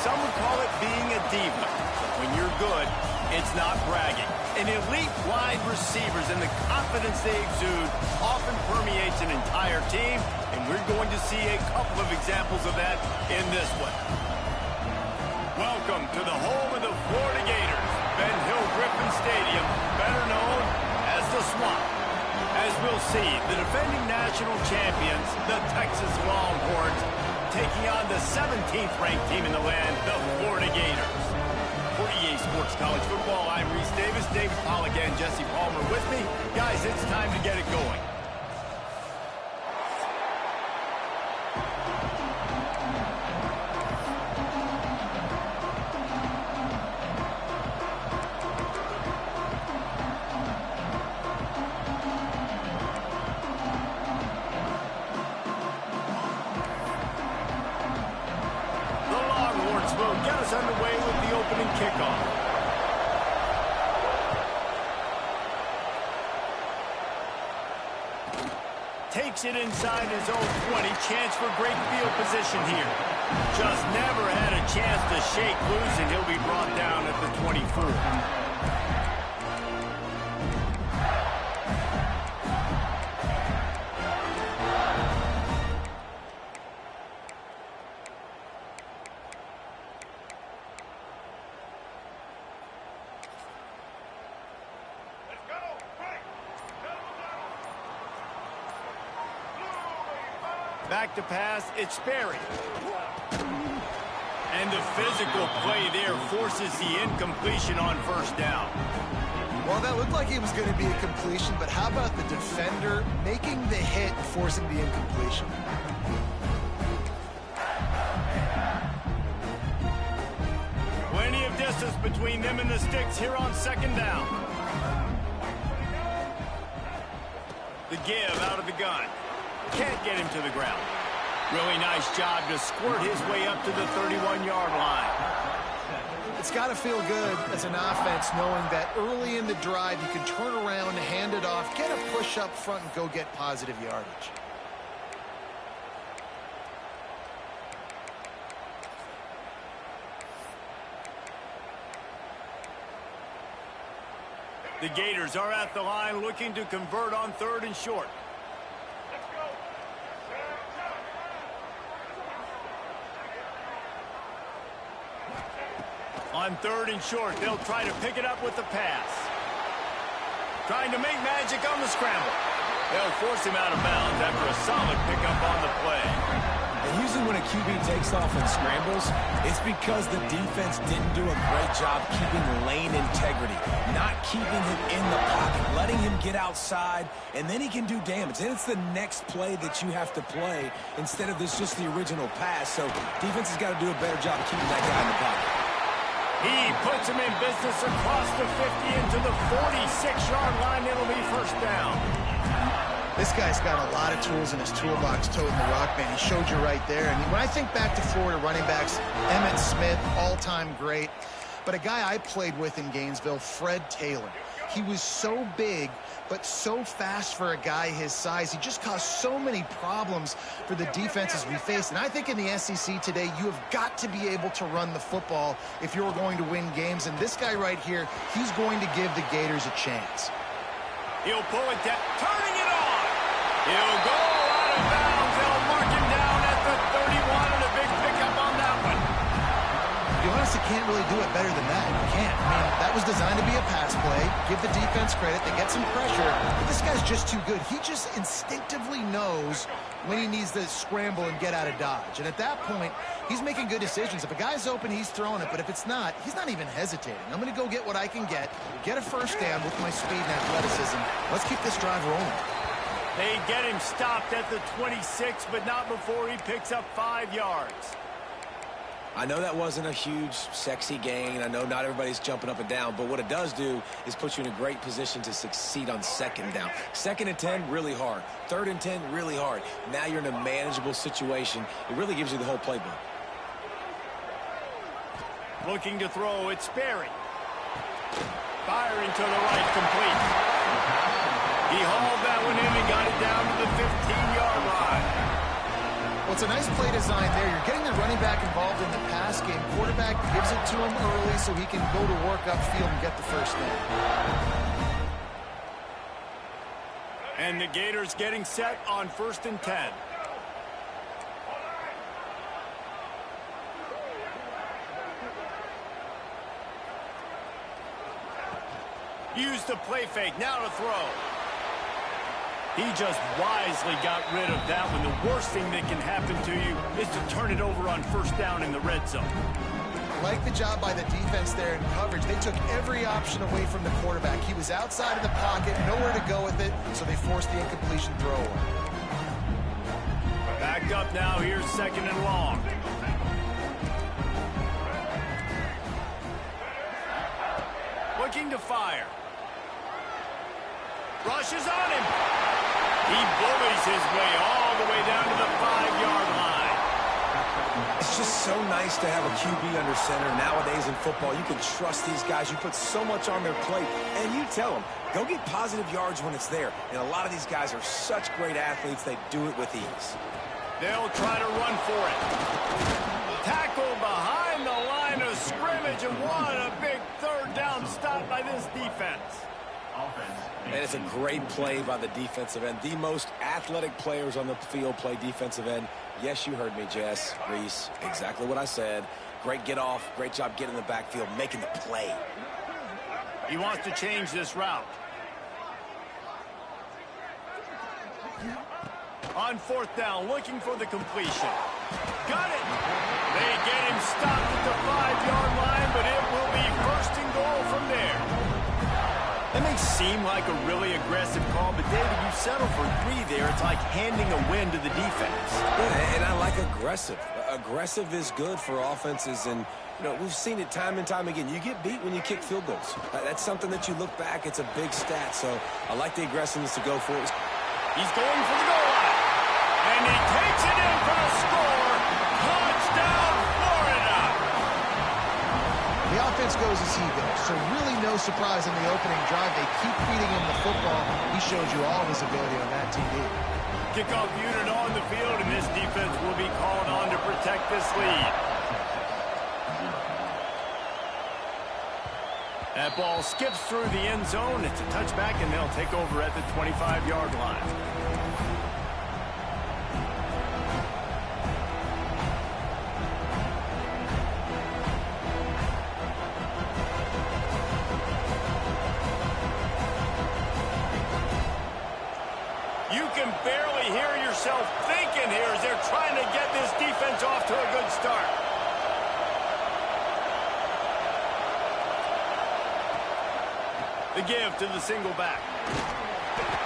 some would call it being a diva. When you're good, it's not bragging. An elite wide receivers and the confidence they exude often permeates an entire team, and we're going to see a couple of examples of that in this one. Welcome to the home of the Florida Gators, Ben Hill Griffin Stadium, better known as the Swamp. As we'll see, the defending national champions, the Texas Longhorns, taking on the 17th ranked team in the land, the Florida Gators. For EA Sports College Football, I'm Reese Davis, David Pollack, and Jesse Palmer with me. Guys, it's time to get it going. Will get us underway with the opening kickoff. Takes it inside his own 20. Chance for great field position here. Just never had a chance to shake loose, and he'll be brought down at the 24. Back to pass, it's Sperry. And the physical play there forces the incompletion on first down. Well, that looked like it was going to be a completion, but how about the defender making the hit and forcing the incompletion? Plenty of distance between them and the sticks here on second down. The give out of the gun. Can't get him to the ground. Really nice job to squirt his way up to the 31-yard line. It's got to feel good as an offense knowing that early in the drive you can turn around, hand it off, get a push up front, and go get positive yardage. The Gators are at the line looking to convert on 3rd and short. On 3rd and short, they'll try to pick it up with the pass. Trying to make magic on the scramble. They'll force him out of bounds after a solid pickup on the play. And usually when a QB takes off and scrambles, it's because the defense didn't do a great job keeping lane integrity, not keeping him in the pocket, letting him get outside, and then he can do damage. And it's the next play that you have to play instead of this just the original pass. So defense has got to do a better job of keeping that guy in the pocket. He puts him in business across the 50 into the 46-yard line. It'll be first down. This guy's got a lot of tools in his toolbox toting the rock, man. He showed you right there. And when I think back to Florida running backs, Emmitt Smith, all-time great. But a guy I played with in Gainesville, Fred Taylor. He was so big, but so fast for a guy his size. He just caused so many problems for the defenses we face. And I think in the SEC today, you have got to be able to run the football if you're going to win games. And this guy right here, he's going to give the Gators a chance. He'll pull it down, turning it on. He'll go out of bounds. They'll mark him down at the 31, and a big pickup on that one. You honestly can't really do it better than that. You can't. I mean, that was designed to be a pass play. Give the defense credit. They get some pressure. But this guy's just too good. He just instinctively knows when he needs to scramble and get out of dodge. And at that point, he's making good decisions. If a guy's open, he's throwing it. But if it's not, he's not even hesitating. I'm going to go get what I can get a first down with my speed and athleticism. Let's keep this drive rolling. They get him stopped at the 26, but not before he picks up 5 yards. I know that wasn't a huge, sexy gain. I know not everybody's jumping up and down, but what it does do is put you in a great position to succeed on 2nd down. 2nd and 10, really hard. 3rd and 10, really hard. Now you're in a manageable situation. It really gives you the whole playbook. Looking to throw, it's Sperry. Firing to the right, complete. He hauled that one in and got it down to the 15-yard line. Well, it's a nice play design there. You're getting the running back involved in the pass game. Quarterback quarterback gives it to him early so he can go to work upfield and get the first down. And the Gators getting set on 1st and 10. Use the play fake, now to throw. He just wisely got rid of that one. The worst thing that can happen to you is to turn it over on 1st down in the red zone. Like the job by the defense there in coverage. They took every option away from the quarterback. He was outside of the pocket, nowhere to go with it, so they forced the incompletion throw. Back up now, here's 2nd and long. Looking to fire. Rushes on him. He bullies his way all the way down to the 5-yard line. It's just so nice to have a QB under center. Nowadays in football, you can trust these guys. You put so much on their plate, and you tell them, go get positive yards when it's there. And a lot of these guys are such great athletes, they do it with ease. They'll try to run for it. Tackle behind the line of scrimmage, and what a big 3rd down stop by this defense. And it's a great play by the defensive end. The most athletic players on the field play defensive end. Yes, you heard me, Jess, Reese. Exactly what I said. Great get off. Great job getting in the backfield, making the play. He wants to change this route. On 4th down, looking for the completion. Got it. They get him stopped at the 5-yard line, but it will be 1st and goal from there. That may seem like a really aggressive call, but David, you settle for 3 there. It's like handing a win to the defense. Yeah, and I like aggressive. Aggressive is good for offenses, and we've seen it time and time again. You get beat when you kick field goals. That's something that you look back, it's a big stat, so I like the aggressiveness to go for it. He's going for the goal line, and he takes it in for the score. Touchdown, Florida! The offense goes as he goes, so really no surprise in the opening drive. They keep feeding him the football. He showed you all of his ability on that TD. Kickoff unit on the field, and this defense will be called on to protect this lead. That ball skips through the end zone. It's a touchback, and they'll take over at the 25-yard line. You can barely hear yourself thinking here as they're trying to get this defense off to a good start. The give to the single back.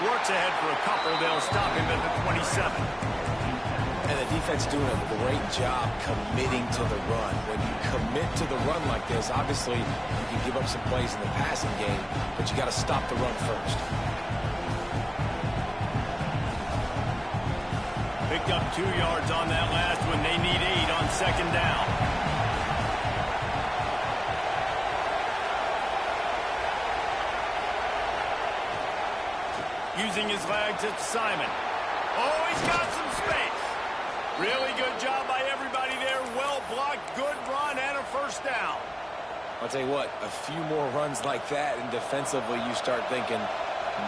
Works ahead for a couple. They'll stop him at the 27. And the defense doing a great job committing to the run. When you commit to the run like this, obviously you can give up some plays in the passing game, but you got to stop the run first. Picked up 2 yards on that last one. They need 8 on 2nd down. Using his legs, it's Simon. Oh, he's got some space. Really good job by everybody there. Well blocked, good run, and a 1st down. I'll tell you what, a few more runs like that, and defensively you start thinking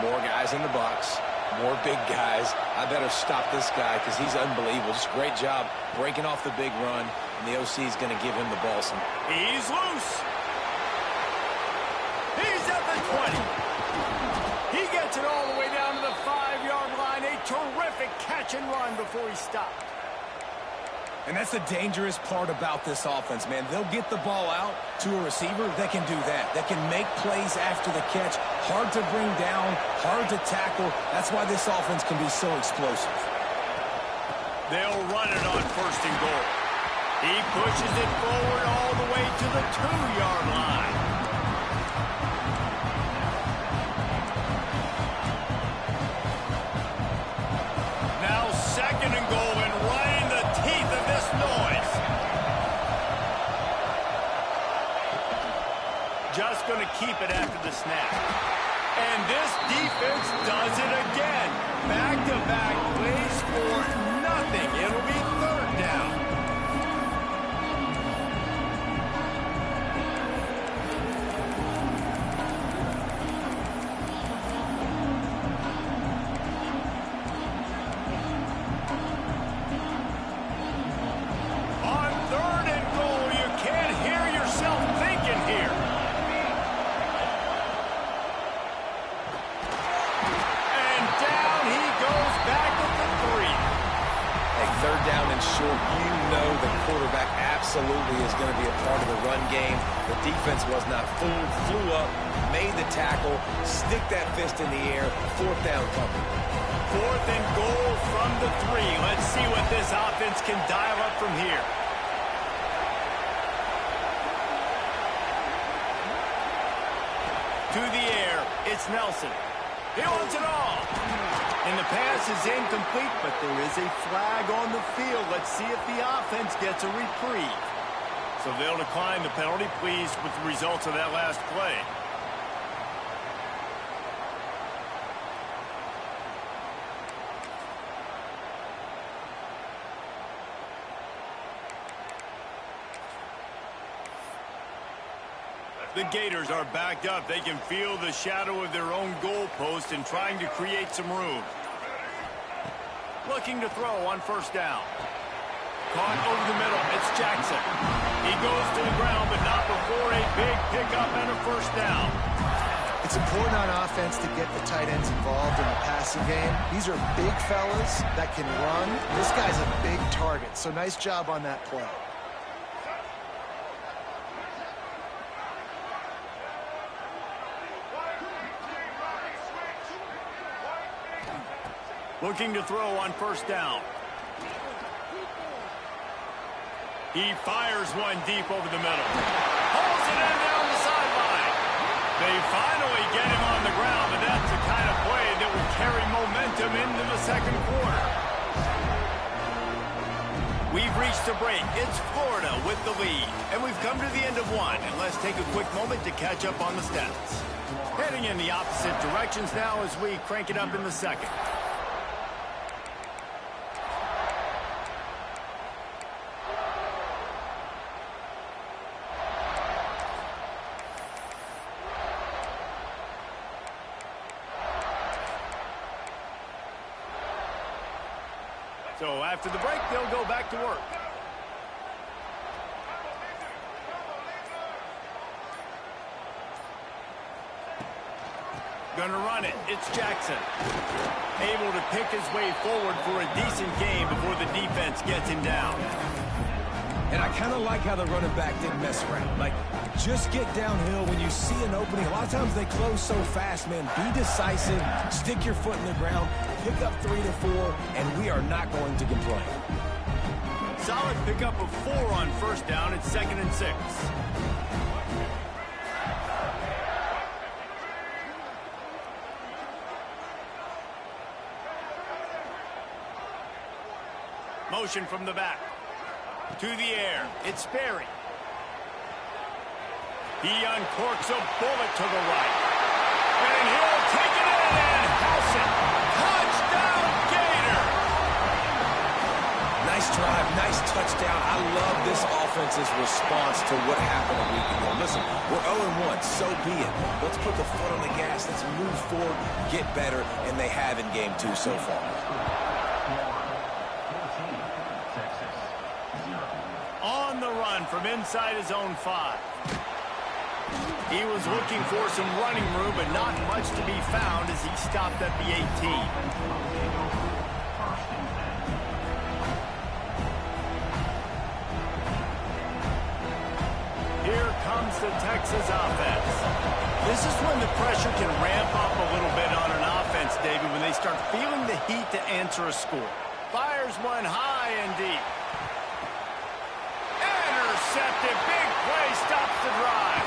more guys in the box, more big guys. I better stop this guy because he's unbelievable. Just great job breaking off the big run, and the OC is going to give him the ball some. He's loose. He's at the 20. He gets it all the way down to the 5-yard line. A terrific catch and run before he stopped. And that's the dangerous part about this offense, man. They'll get the ball out to a receiver that can do that. That can make plays after the catch. Hard to bring down, hard to tackle. That's why this offense can be so explosive. They'll run it on 1st and goal. He pushes it forward all the way to the 2-yard line. Now 2nd and goal, and right in the teeth of this noise. Just going to keep it after the snap. And this defense does it again. Back-to-back plays for nothing. It'll be 3rd down. of the run game. The defense was not fooled, flew up, made the tackle, stick that fist in the air, fourth down coming. 4th and goal from the 3. Let's see what this offense can dial up from here. To the air, it's Nelson. He wants it all. And the pass is incomplete, but there is a flag on the field. Let's see if the offense gets a reprieve. So they'll decline the penalty, pleased with the results of that last play. The Gators are backed up. They can feel the shadow of their own goalpost and trying to create some room. Looking to throw on 1st down. Caught over the middle. It's Jackson. He goes to the ground, but not before a big pickup and a 1st down. It's important on offense to get the tight ends involved in the passing game. These are big fellas that can run. This guy's a big target, so nice job on that play. Looking to throw on 1st down. He fires one deep over the middle. Hauls it in down the sideline. They finally get him on the ground, and that's the kind of play that will carry momentum into the 2nd quarter. We've reached a break. It's Florida with the lead, and we've come to the end of 1. And let's take a quick moment to catch up on the stats. Heading in the opposite directions now as we crank it up in the 2nd. So after the break, they'll go back to work. Gonna run it. It's Jackson. Able to pick his way forward for a decent game before the defense gets him down. And I kind of like how the running back didn't mess around. Like, just get downhill when you see an opening. A lot of times they close so fast, man. Be decisive, stick your foot in the ground, pick up 3 to 4, and we are not going to complain. Solid pickup of 4 on 1st down. It's 2nd and 6. Motion from the back. To the air. It's Sperry. He uncorks a bullet to the right. And he'll take it in and house it. Touchdown, Gator! Nice drive, nice touchdown. I love this offense's response to what happened a week ago. Listen, we're 0-1, so be it. Let's put the foot on the gas. Let's move forward, get better, and they have in game 2 so far. On the run from inside his own 5. He was looking for some running room, but not much to be found as he stopped at the 18. Here comes the Texas offense. This is when the pressure can ramp up a little bit on an offense, David, when they start feeling the heat to answer a score. Fires one high and deep. Intercepted. Big play stops the drive.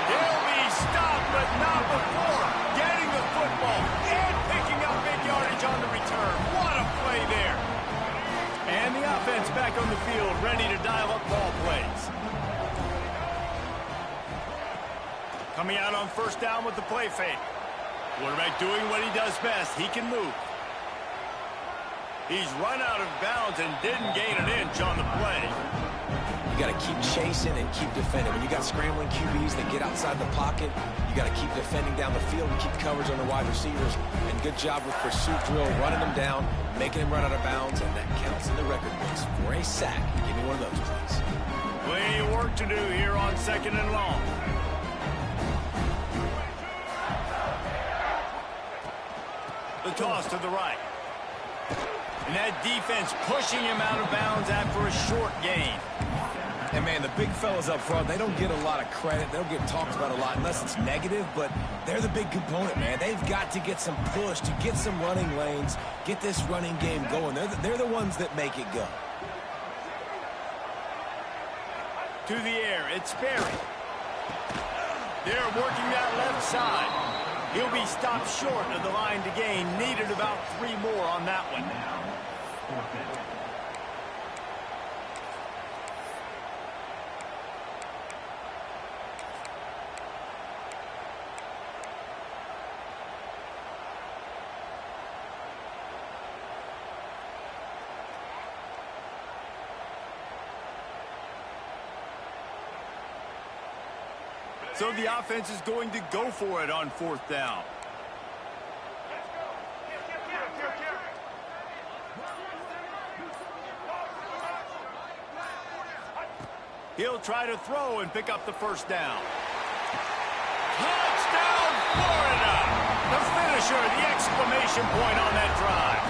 He'll be stopped, but not before getting the football and picking up big yardage on the return. What a play there. And the offense back on the field, ready to dial up ball plays. Coming out on 1st down with the play fake. Quarterback doing what he does best. He can move. He's run out of bounds and didn't gain an inch on the play. You got to keep chasing and keep defending. When you got scrambling QBs that get outside the pocket, you got to keep defending down the field and keep coverage on the wide receivers. And good job with pursuit drill, running them down, making them run out of bounds, and that counts in the record books for a sack. Give me one of those, please. Plenty of work to do here on 2nd and long. The toss to the right. And that defense pushing him out of bounds after a short gain. And, man, the big fellas up front, they don't get a lot of credit. They don't get talked about a lot unless it's negative, but they're the big component, man. They've got to get some push to get some running lanes, get this running game going. They're the ones that make it go. To the air, it's Berry. They're working that left side. He'll be stopped short of the line to gain. Needed about 3 more on that one. So the offense is going to go for it on 4th down. He'll try to throw and pick up the 1st down. Touchdown, Florida! The finisher, the exclamation point on that drive.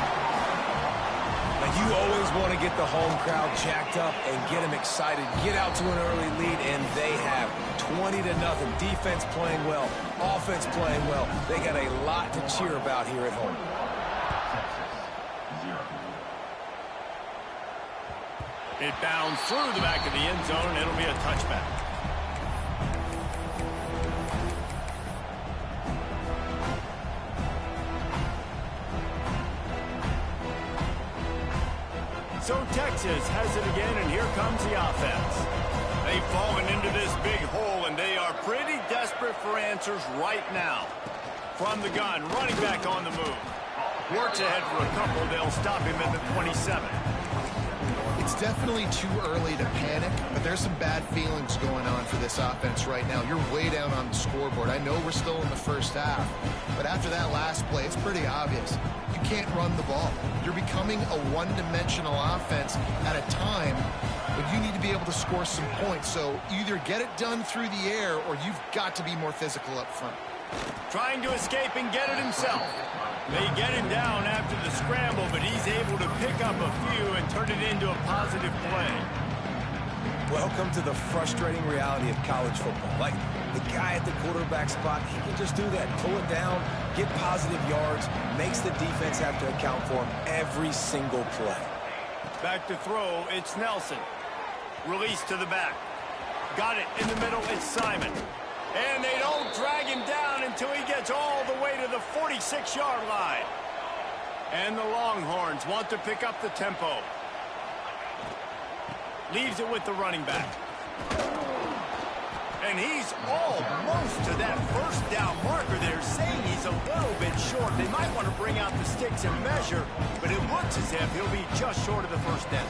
You always want to get the home crowd jacked up and get them excited, get out to an early lead, and they have 20-0. Defense playing well, offense playing well. They got a lot to cheer about here at home. It bounds through the back of the end zone. It'll be a touchback. So Texas has it again, and here comes the offense. They've fallen into this big hole, and they are pretty desperate for answers right now. From the gun, running back on the move. Works ahead for a couple. They'll stop him at the 27. It's definitely too early to panic, but there's some bad feelings going on for this offense right now. You're way down on the scoreboard. I know we're still in the first half, but after that last play, it's pretty obvious. You can't run the ball. You're becoming a one-dimensional offense at a time when you need to be able to score some points. So either get it done through the air or you've got to be more physical up front. Trying to escape and get it himself. They get him down after the scramble, but he's able to pick up a few and turn it into a positive play. Welcome to the frustrating reality of college football. Like, the guy at the quarterback spot, he can just do that. Pull it down, get positive yards, makes the defense have to account for him every single play. Back to throw, it's Nelson. Release to the back. Got it in the middle, it's Simon. And they don't drag him down until he gets all the way to the 46-yard line. And the Longhorns want to pick up the tempo. Leaves it with the running back. And he's almost to that 1st down marker. They're saying he's a little bit short. They might want to bring out the sticks and measure, but it looks as if he'll be just short of the 1st down.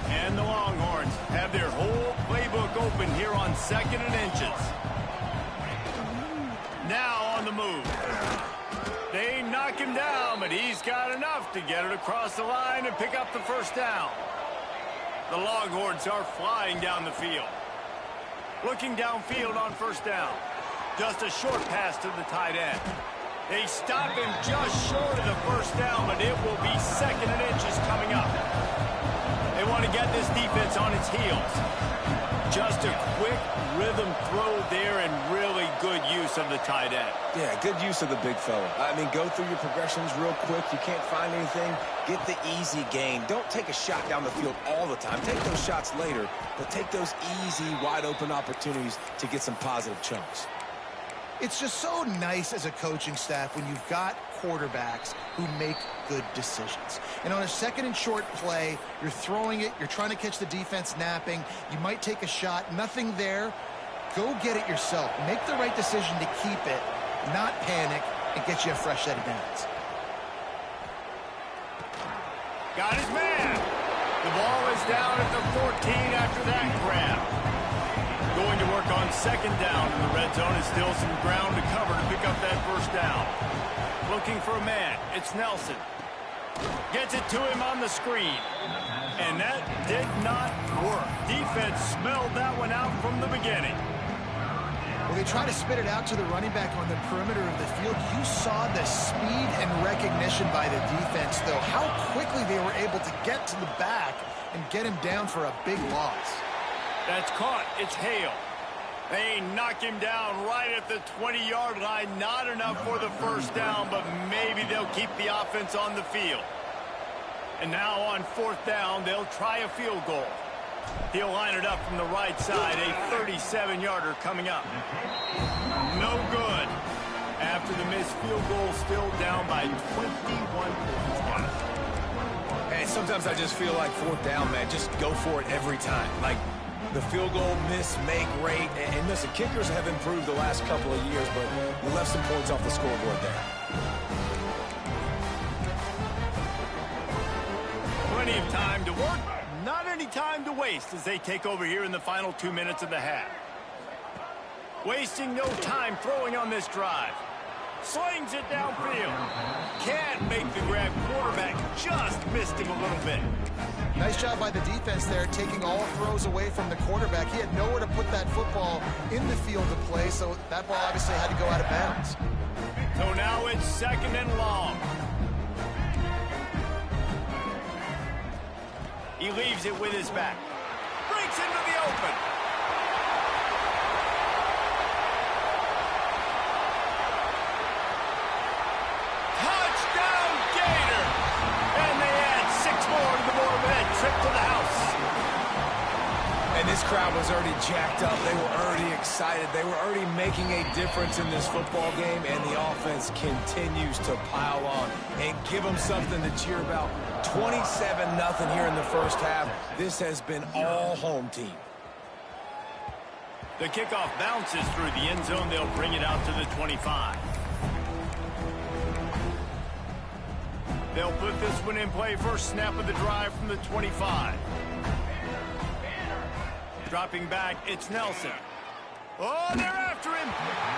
And the Longhorns have their whole playbook open here on 2nd and inches. Now on the move. They knock him down, but he's got enough to get it across the line and pick up the 1st down. The Longhorns are flying down the field. Looking downfield on 1st down. Just a short pass to the tight end. They stop him just short of the 1st down, but it will be 2nd and inches coming up. They want to get this defense on its heels. Just a quick rhythm throw there and really good use of the tight end. Yeah, good use of the big fella. I mean, go through your progressions real quick. You can't find anything. Get the easy gain. Don't take a shot down the field all the time. Take those shots later, but take those easy, wide-open opportunities to get some positive chunks. It's just so nice as a coaching staff when you've got quarterbacks who make good decisions. And on a 2nd and short play, you're throwing it, you're trying to catch the defense napping, you might take a shot, nothing there. Go get it yourself. Make the right decision to keep it, not panic, and get you a fresh set of downs. Got his man. The ball is down at the 14 after that grab. Going to work on 2nd down in the red zone. Is still some ground to cover to pick up that 1st down. Looking for a man. It's Nelson. Gets it to him on the screen. And that did not work. Defense smelled that one out from the beginning. When they try to spit it out to the running back on the perimeter of the field, you saw the speed and recognition by the defense, though. How quickly they were able to get to the back and get him down for a big loss. That's caught. It's Hale. They knock him down right at the 20-yard line. Not enough for the first down, but maybe they'll keep the offense on the field. And now on 4th down, they'll try a field goal. He'll line it up from the right side, a 37-yarder coming up. No good. After the missed field goal, still down by 21 points. Hey, sometimes I just feel like 4th down, man. Just go for it every time. Like the field goal miss, make rate. And listen, kickers have improved the last couple of years, but we left some points off the scoreboard there. Plenty of time to work. Not any time to waste as they take over here in the final 2 minutes of the half. Wasting no time throwing on this drive. Slings it downfield. Can't make the grab. Quarterback just missed him a little bit. Nice job by the defense there, taking all throws away from the quarterback. He had nowhere to put that football in the field to play, so that ball obviously had to go out of bounds. So now it's 2nd and long. He leaves it with his back. Breaks into the open. Touchdown, Gators! And they add 6 more to the board with that trip to the house. And this crowd was already jacked up. They were already excited. They were already making a difference in this football game, and the offense continues to pile on and give them something to cheer about. 27-0 here in the first half. This has been all home team. The kickoff bounces through the end zone. They'll bring it out to the 25. They'll put this one in play. First snap of the drive from the 25. Dropping back, it's Nelson. Oh, they're after him.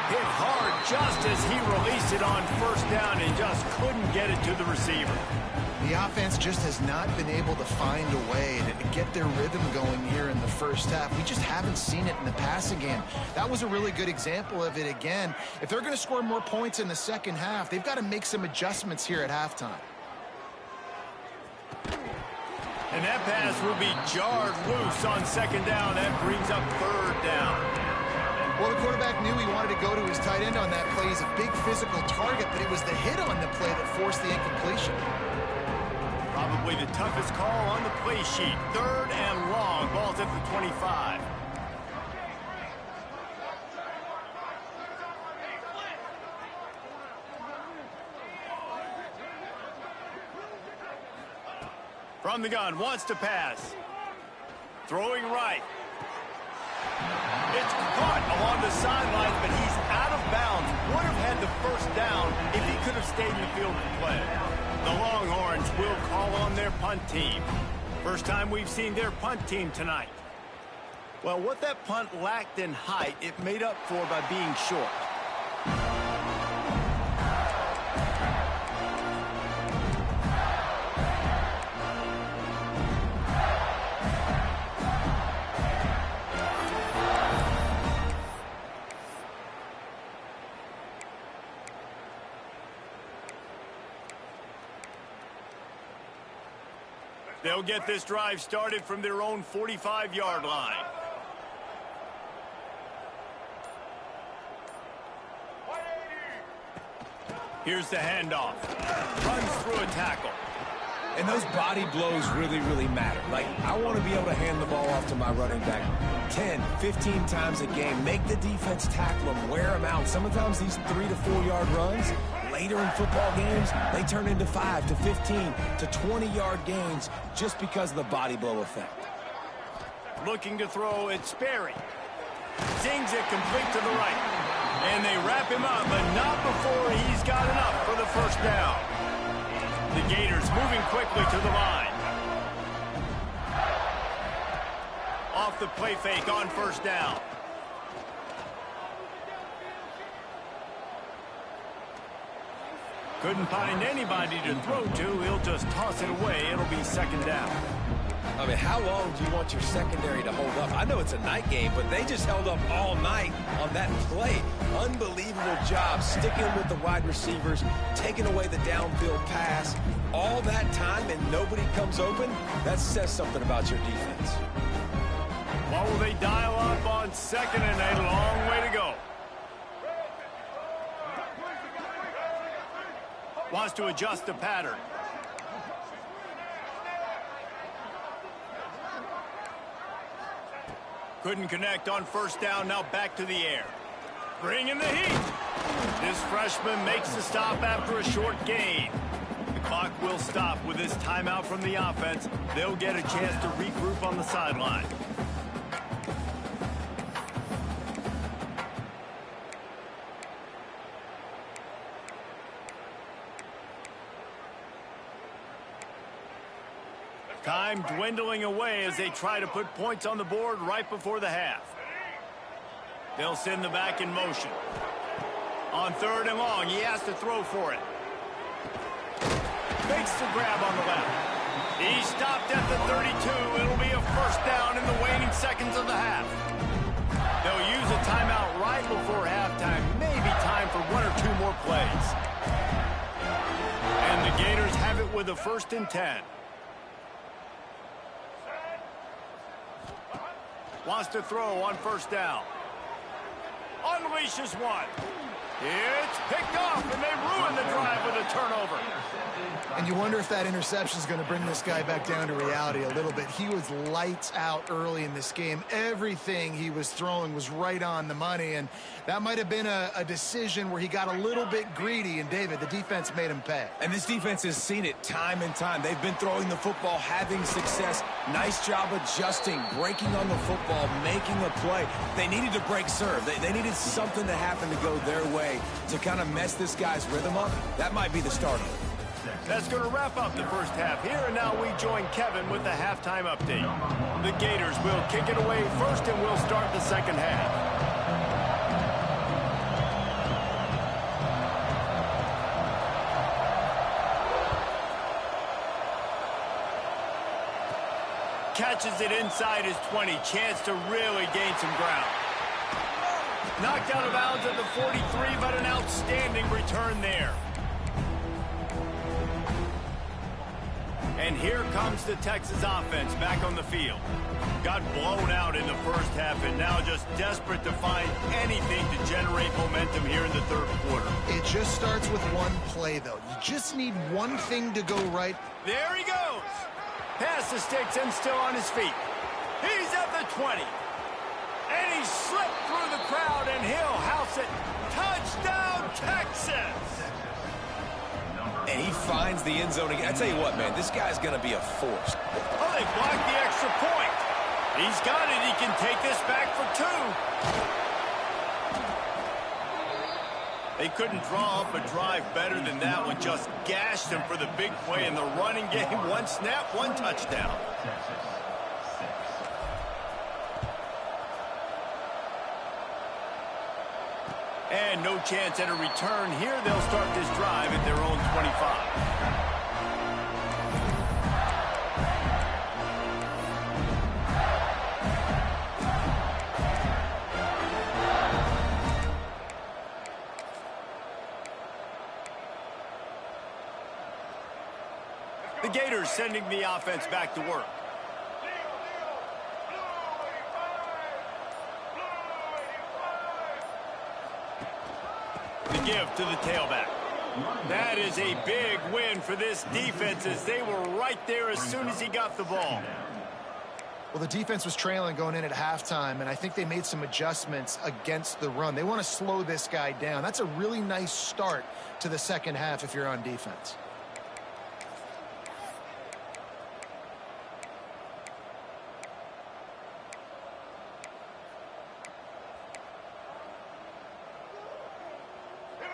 Hit hard just as he released it on 1st down and just couldn't get it to the receiver. The offense just has not been able to find a way to get their rhythm going here in the first half. We just haven't seen it in the passing game. That was a really good example of it again. If they're going to score more points in the second half, they've got to make some adjustments here at halftime. And that pass will be jarred loose on 2nd down. That brings up 3rd down. Well, the quarterback knew he wanted to go to his tight end on that play. He's a big physical target, but it was the hit on the play that forced the incompletion. Probably the toughest call on the play sheet. 3rd and long. Ball's at the 25. From the gun, wants to pass. Throwing right. It's caught along the sidelines, but he's out of bounds. Would have had the first down if he could have stayed in the field to play. The Longhorns will call on their punt team. First time we've seen their punt team tonight. Well, what that punt lacked in height, it made up for by being short. They'll get this drive started from their own 45-yard line. Here's the handoff. Runs through a tackle. And those body blows really, really matter. Like, I want to be able to hand the ball off to my running back 10, 15 times a game. Make the defense tackle them, wear them out. Sometimes these 3 to 4 yard runs, later in football games, they turn into 5 to 15 to 20-yard gains just because of the body blow effect. Looking to throw, it's Sperry. Zings it complete to the right. And they wrap him up, but not before he's got enough for the first down. The Gators moving quickly to the line. Off the play fake on first down. Couldn't find anybody to throw to. He'll just toss it away. It'll be second down. I mean, how long do you want your secondary to hold up? I know it's a night game, but they just held up all night on that play. Unbelievable job sticking with the wide receivers, taking away the downfield pass. All that time and nobody comes open, that says something about your defense. What will they dial up on 2nd and a long way to go? Wants to adjust the pattern. Couldn't connect on 1st down, now back to the air. Bringing the heat. This freshman makes the stop after a short gain. The clock will stop with this timeout from the offense. They'll get a chance to regroup on the sideline. Time dwindling away as they try to put points on the board right before the half. They'll send the back in motion. On 3rd and long, he has to throw for it. Makes the grab on the left. He stopped at the 32. It'll be a 1st down in the waning seconds of the half. They'll use a timeout right before halftime. Maybe time for 1 or 2 more plays. And the Gators have it with a 1st and 10. Wants to throw on 1st down. Unleashes one. It's picked off, and they ruin the drive with a turnover. And you wonder if that interception is going to bring this guy back down to reality a little bit. He was lights out early in this game. Everything he was throwing was right on the money, and that might have been a decision where he got a little bit greedy, and David, the defense made him pay. And this defense has seen it time and time. They've been throwing the football, having success. Nice job adjusting, breaking on the football, making a play. They needed to break serve. They needed something to happen to go their way to kind of mess this guy's rhythm up. That might be the start of it. That's going to wrap up the 1st half here, and now we join Kevin with the halftime update. The Gators will kick it away first, and we'll start the 2nd half. Catches it inside his 20. Chance to really gain some ground. Knocked out of bounds at the 43, but an outstanding return there. And here comes the Texas offense back on the field. Got blown out in the 1st half and now just desperate to find anything to generate momentum here in the 3rd quarter. It just starts with one play, though. You just need one thing to go right. There he goes. Past the sticks and still on his feet. He's at the 20. And he slipped through the crowd and he'll house it. Touchdown, Texas! And he finds the end zone again. I tell you what, man, this guy's going to be a force. Oh, they blocked the extra point. He's got it. He can take this back for 2. They couldn't draw up a drive better than that one. Just gashed him for the big play in the running game. 1 snap, 1 touchdown. And no chance at a return here. They'll start this drive at their own 25. The Gators sending the offense back to work. The give to the tailback. That is a big win for this defense as they were right there as soon as he got the ball. Well, the defense was trailing going in at halftime, and I think they made some adjustments against the run. They want to slow this guy down. That's a really nice start to the 2nd half if you're on defense.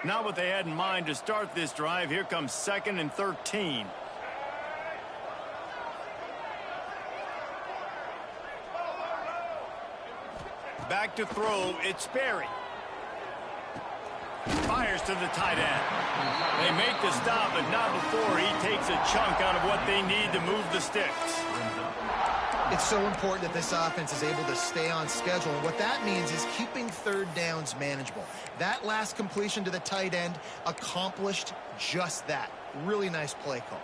Not what they had in mind to start this drive. Here comes 2nd and 13. Back to throw. It's Sperry. Fires to the tight end. They make the stop, but not before he takes a chunk out of what they need to move the sticks. It's so important that this offense is able to stay on schedule. And what that means is keeping third downs manageable. That last completion to the tight end accomplished just that. Really nice play call.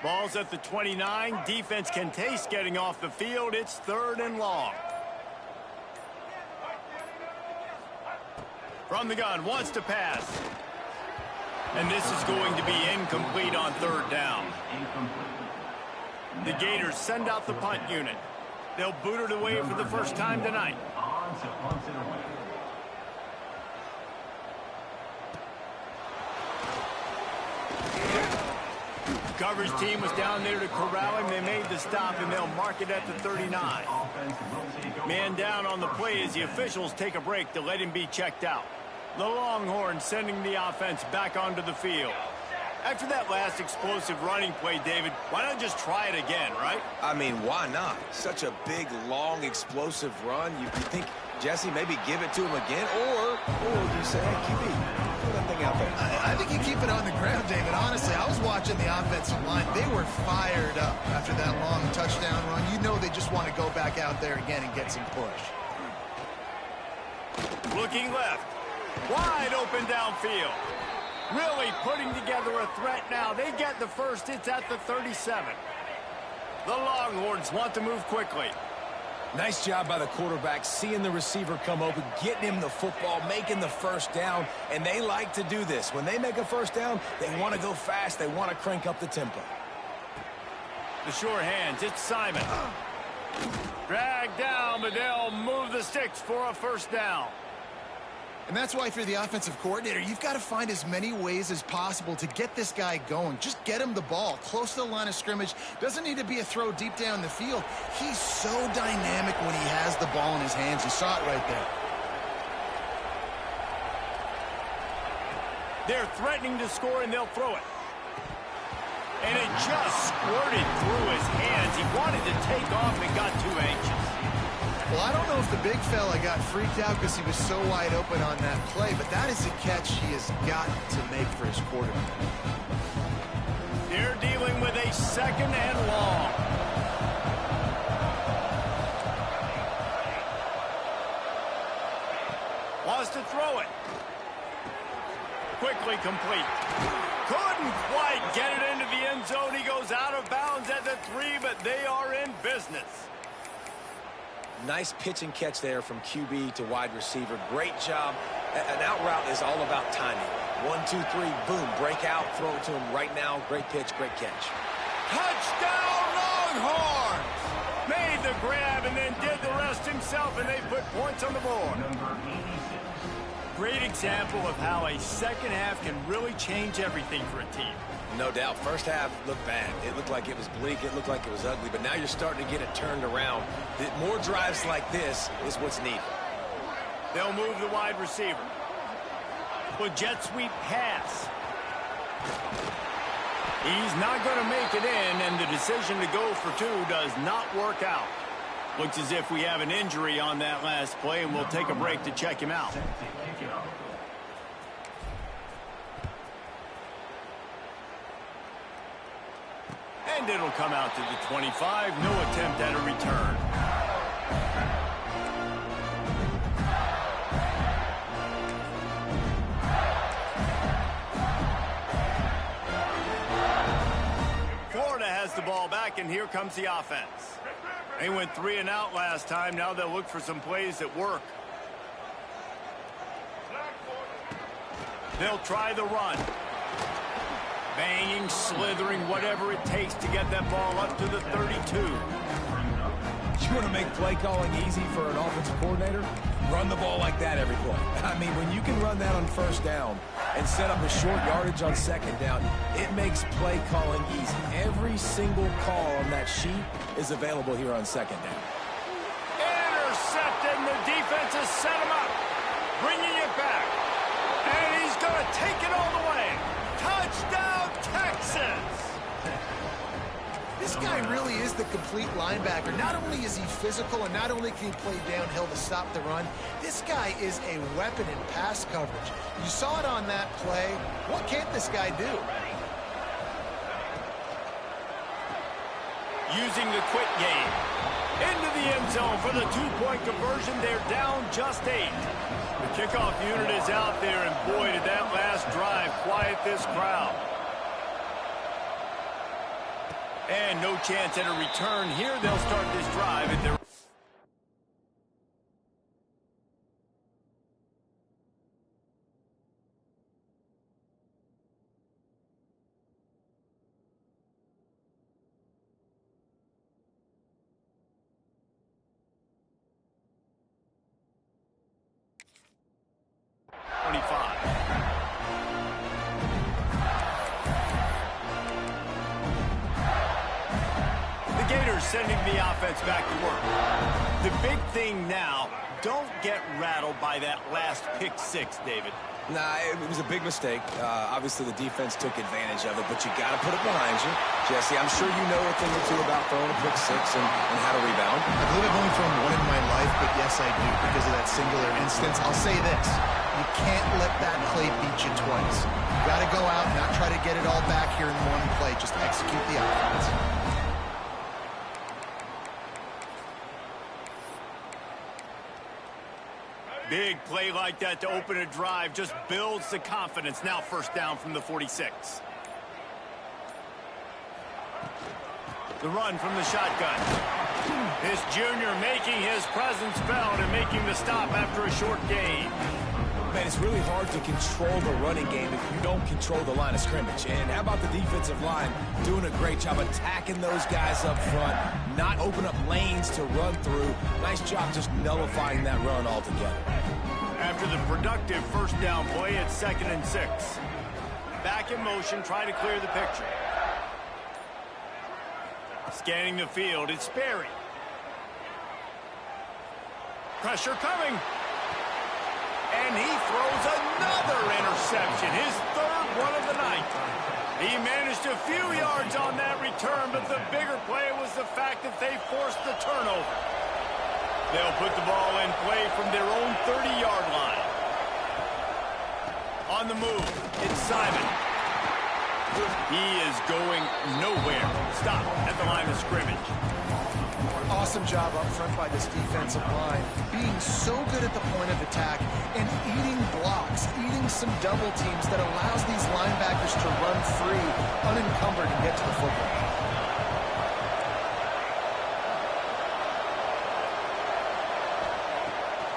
Ball's at the 29. Defense can taste getting off the field. It's 3rd and long. From the gun, wants to pass. And this is going to be incomplete on 3rd down. The Gators send out the punt unit. They'll boot it away for the first time tonight. Coverage team was down there to corral him. They made the stop, and they'll mark it at the 39. Man down on the play as the officials take a break to let him be checked out. The Longhorns sending the offense back onto the field. After that last explosive running play, David, why not just try it again, right? I mean, why not? Such a big, long, explosive run. You think, Jesse, maybe give it to him again? Or do you say, hey, QB, throw that thing out there? I think you keep it on the ground, David. Honestly, I was watching the offensive line. They were fired up after that long touchdown run. You know they just want to go back out there again and get some push. Looking left. Wide open downfield. Really putting together a threat now. They get the first. It's at the 37. The Longhorns want to move quickly. Nice job by the quarterback, seeing the receiver come open, getting him the football, making the first down, and they like to do this. When they make a first down, they want to go fast. They want to crank up the tempo. The sure hands. It's Simon. Drag down, but they'll move the sticks for a first down. And that's why if you're the offensive coordinator, you've got to find as many ways as possible to get this guy going. Just get him the ball close to the line of scrimmage. Doesn't need to be a throw deep down the field. He's so dynamic when he has the ball in his hands. You saw it right there. They're threatening to score, and they'll throw it. And it just squirted through his hands. He wanted to take off and got too anxious. Well, I don't know if the big fella got freaked out because he was so wide open on that play, but that is a catch he has got to make for his quarterback. They're dealing with a 2nd and long. Wants to throw it. Quickly complete. Couldn't quite get it into the end zone. He goes out of bounds at the 3, but they are in business. Nice pitch and catch there from QB to wide receiver. Great job. An out route is all about timing. 1, 2, 3, boom, break out, throw it to him right now. Great pitch, great catch. Touchdown, Longhorns! Made the grab and then did the rest himself, and they put points on the board. Great example of how a second half can really change everything for a team. No doubt. First half looked bad. It looked like it was bleak. It looked like it was ugly. But now you're starting to get it turned around. More drives like this is what's needed. They'll move the wide receiver. With jet sweep pass. He's not going to make it in, and the decision to go for 2 does not work out. Looks as if we have an injury on that last play, and we'll take a break to check him out. And it'll come out to the 25. No attempt at a return. Florida has the ball back, and here comes the offense. They went 3 and out last time. Now they'll look for some plays that work. They'll try the run. Banging, slithering, whatever it takes to get that ball up to the 32. You want to make play calling easy for an offensive coordinator? Run the ball like that every play. I mean, when you can run that on first down and set up a short yardage on second down, it makes play calling easy. Every single call on that sheet is available here on second down. Intercepted, and the defense has set him up. Bringing it back. And the complete linebacker. Not only is he physical and not only can he play downhill to stop the run, this guy is a weapon in pass coverage. You saw it on that play. What can't this guy do? Using the quick game. Into the end zone for the two-point conversion. They're down just 8. The kickoff unit is out there, and boy, did that last drive quiet this crowd. And no chance at a return here. They'll start this drive at their... Sending the offense back to work. The big thing now, don't get rattled by that last pick 6, David. Nah, it was a big mistake. Obviously, the defense took advantage of it, but you got to put it behind you. Jesse, I'm sure you know a thing or two about throwing a pick 6 and how to rebound. I believe I've only thrown one in my life, but yes, I do, because of that singular instance. I'll say this. You can't let that play beat you twice. You got to go out and not try to get it all back here in one play. Just execute the offense. Big play like that to open a drive just builds the confidence. Now first down from the 46. The run from the shotgun. This junior making his presence felt and making the stop after a short gain. Man, it's really hard to control the running game if you don't control the line of scrimmage. And how about the defensive line doing a great job attacking those guys up front, not open up lanes to run through. Nice job just nullifying that run altogether. After the productive first down play, it's 2nd and 6. Back in motion, try to clear the picture. Scanning the field, it's Sperry. Pressure coming. And he throws another interception, his 3rd one of the night. He managed a few yards on that return, but the bigger play was the fact that they forced the turnover. They'll put the ball in play from their own 30-yard line. On the move, it's Simon. He is going nowhere. Stop at the line of scrimmage. Awesome job up front by this defensive line. Being so good at the point of attack and eating blocks, eating some double teams that allows these linebackers to run free, unencumbered, and get to the football.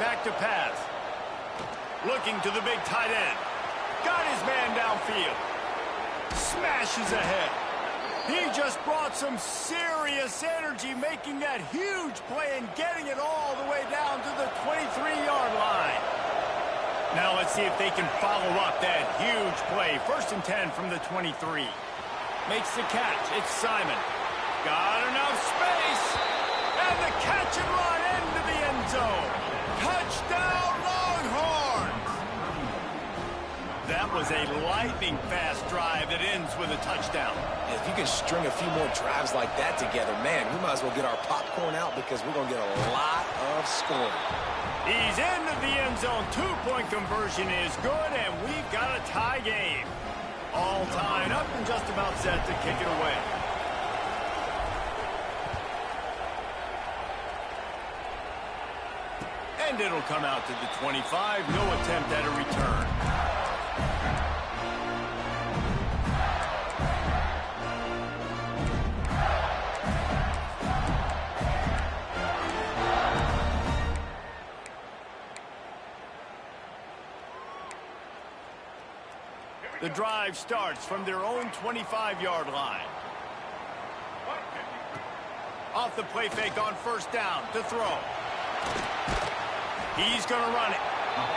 Back to pass. Looking to the big tight end. Got his man downfield. Smashes ahead. He just brought some serious energy, making that huge play and getting it all the way down to the 23-yard line. Now let's see if they can follow up that huge play. 1st and 10 from the 23. Makes the catch. It's Simon. Got enough space. And the catch and run into the end zone. Touchdown, Longhorns! That was a lightning-fast drive that ends with a touchdown. If you can string a few more drives like that together, man, we might as well get our popcorn out because we're going to get a lot of scoring. He's into the end zone. 2-point conversion is good, and we've got a tie game. All tied up and just about set to kick it away. And it'll come out to the 25. No attempt at a return. The drive starts from their own 25-yard line. Off the play fake on 1st down to throw. He's going to run it.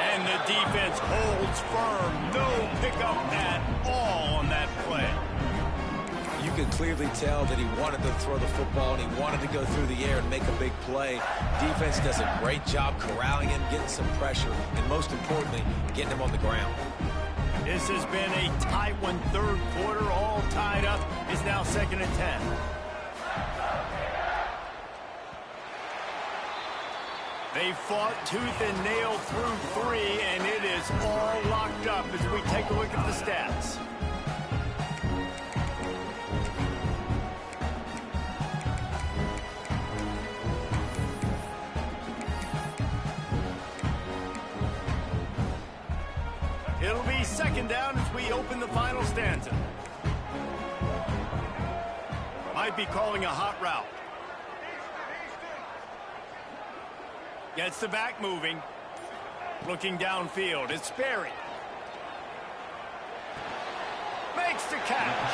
And the defense holds firm. No pickup at all on that play. You could clearly tell that he wanted to throw the football and he wanted to go through the air and make a big play. Defense does a great job corralling him, getting some pressure, and most importantly, getting him on the ground. This has been a tight one. 3rd quarter, all tied up. It's now 2nd and 10. They fought tooth and nail through 3, and it is all locked up as we take a look at the stats. It'll be second down as we open the final stanza. Might be calling a hot route. Gets the back moving. Looking downfield. It's Sperry. Makes the catch.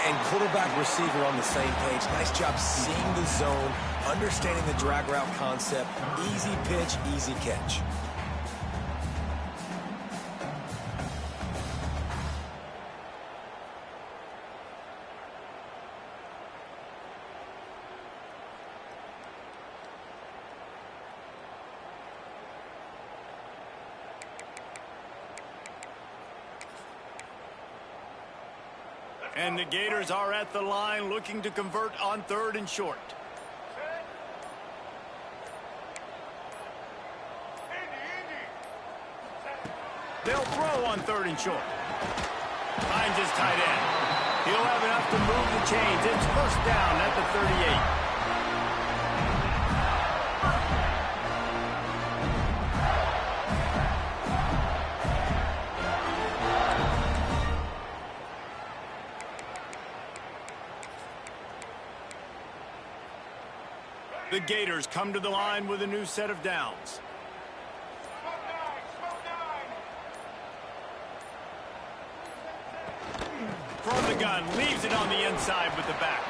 And quarterback receiver on the same page. Nice job seeing the zone, understanding the drag route concept. Easy pitch, easy catch. And the Gators are at the line looking to convert on 3rd and short. They'll throw on 3rd and short. Finds his tight end. He'll have enough to move the chains. It's first down at the 38. The Gators come to the line with a new set of downs. From the gun, leaves it on the inside with the back.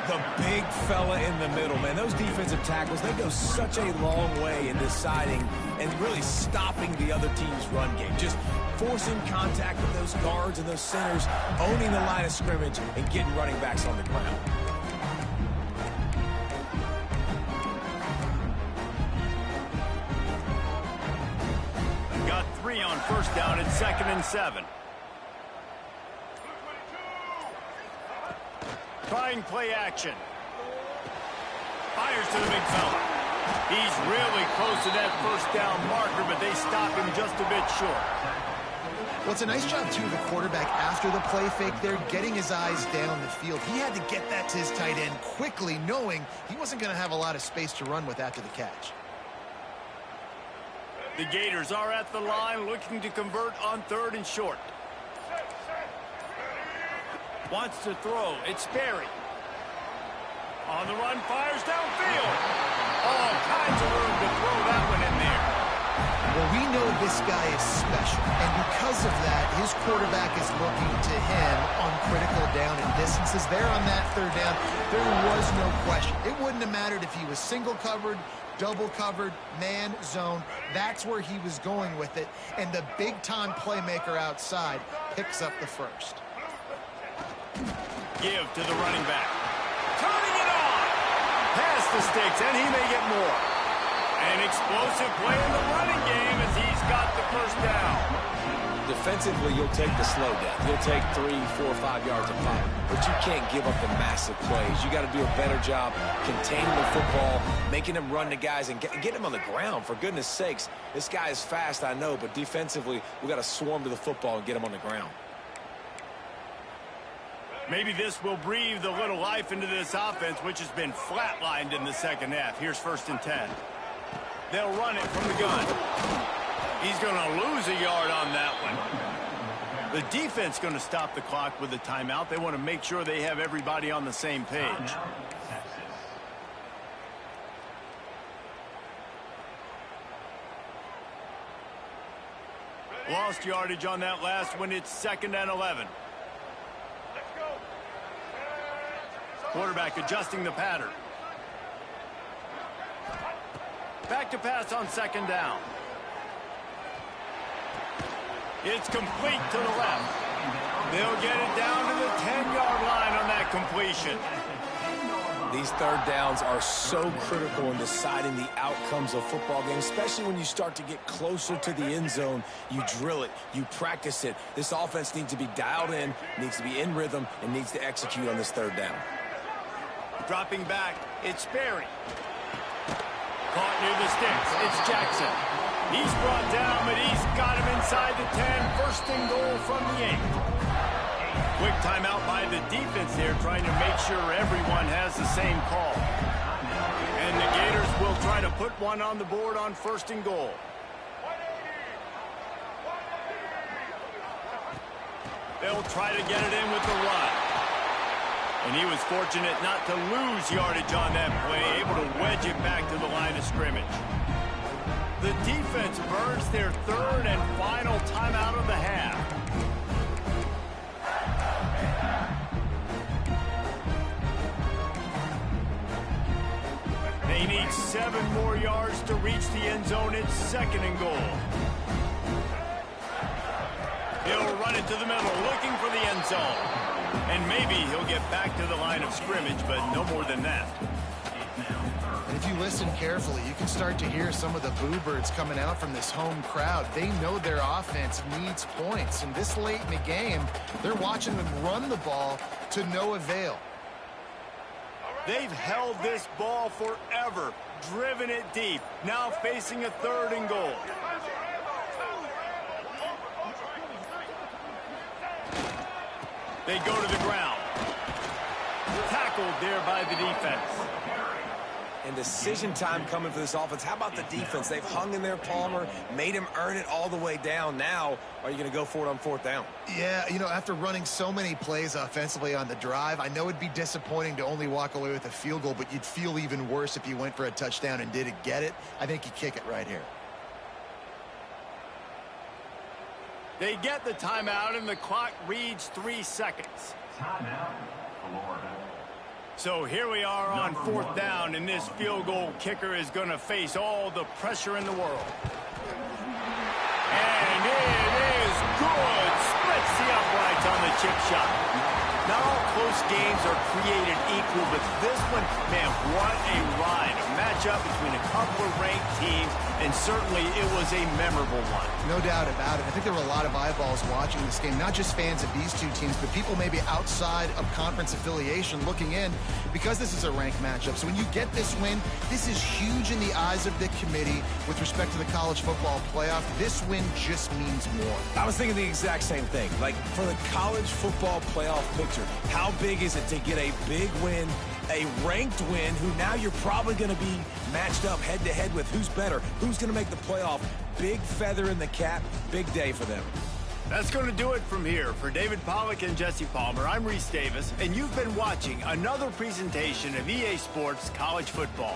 The big fella in the middle, man. Those defensive tackles, they go such a long way in deciding and really stopping the other team's run game. Just forcing contact with those guards and those centers, owning the line of scrimmage, and getting running backs on the ground. Got 3 on first down. It's 2nd and 7. Trying play action. Fires to the big fella. He's really close to that first down marker, but they stop him just a bit short. Well, it's a nice job, too, of the quarterback after the play fake there, getting his eyes down the field. He had to get that to his tight end quickly, knowing he wasn't going to have a lot of space to run with after the catch. The Gators are at the line looking to convert on 3rd and short. Wants to throw. It's Sperry. On the run, fires downfield. All kinds of room to throw that one in there. Well, we know this guy is special, and because of that, his quarterback is looking to him on critical down and distances. There on that 3rd down, there was no question. It wouldn't have mattered if he was single covered, double covered, man, zone. That's where he was going with it, and the big-time playmaker outside picks up the first. Give to the running back. Turning it on. Past the sticks, and he may get more. An explosive play in the running game as he's got the first down. Defensively, you'll take the slow down. You'll take 3, 4, 5 yards of pop, but you can't give up the massive plays. You got to do a better job containing the football, making him run to guys, and get him on the ground, for goodness sakes. This guy is fast, I know, but defensively, we got to swarm to the football and get him on the ground. Maybe this will breathe a little life into this offense, which has been flatlined in the second half. Here's 1st and 10. They'll run it from the gun. He's going to lose a yard on that one. The defense going to stop the clock with a timeout. They want to make sure they have everybody on the same page. Lost yardage on that last one. It's 2nd and 11. Quarterback adjusting the pattern. Back to pass on 2nd down. It's complete to the left. They'll get it down to the 10-yard line on that completion. These 3rd downs are so critical in deciding the outcomes of football games, especially when you start to get closer to the end zone. You drill it, you practice it. This offense needs to be dialed in, needs to be in rhythm, and needs to execute on this 3rd down. Dropping back, it's Sperry. Caught near the sticks. It's Jackson. He's brought down, but he's got him inside the 10. First and goal from the 8. Quick timeout by the defense there, trying to make sure everyone has the same call. And the Gators will try to put one on the board on first and goal. They'll try to get it in with the run. And he was fortunate not to lose yardage on that play, able to wedge it back to the line of scrimmage. The defense burns their third and final timeout of the half. They need 7 more yards to reach the end zone. It's second and goal. He'll run it to the middle, looking for the end zone. And maybe he'll get back to the line of scrimmage, but no more than that. And if you listen carefully, you can start to hear some of the boo birds coming out from this home crowd. They know their offense needs points. And this late in the game, they're watching them run the ball to no avail. They've held this ball forever, driven it deep, now facing a third and goal. They go to the ground. Tackled there by the defense. And decision time coming for this offense. How about the defense? They've hung in there, Palmer, made him earn it all the way down. Now, are you going to go for it on fourth down? Yeah, you know, after running so many plays offensively on the drive, I know it'd be disappointing to only walk away with a field goal, but you'd feel even worse if you went for a touchdown and didn't get it. I think you kick it right here. They get the timeout, and the clock reads 3 seconds. Timeout, Florida. So here we are on fourth down, and this field goal kicker is going to face all the pressure in the world. And it is good. Splits the uprights on the chip shot. Not all close games are created equal, but this one, man, what a ride. A matchup between a couple of ranked teams, and certainly it was a memorable one. No doubt about it. I think there were a lot of eyeballs watching this game, not just fans of these two teams, but people maybe outside of conference affiliation looking in because this is a ranked matchup. So when you get this win, this is huge in the eyes of the committee with respect to the college football playoff. This win just means more. I was thinking the exact same thing. Like, for the college football playoff picture, how big is it to get a big win, a ranked win, who now you're probably going to be matched up head-to-head with who's better, who's going to make the playoff. Big feather in the cap, big day for them. That's going to do it from here. For David Pollack and Jesse Palmer, I'm Reese Davis, and you've been watching another presentation of EA Sports College Football.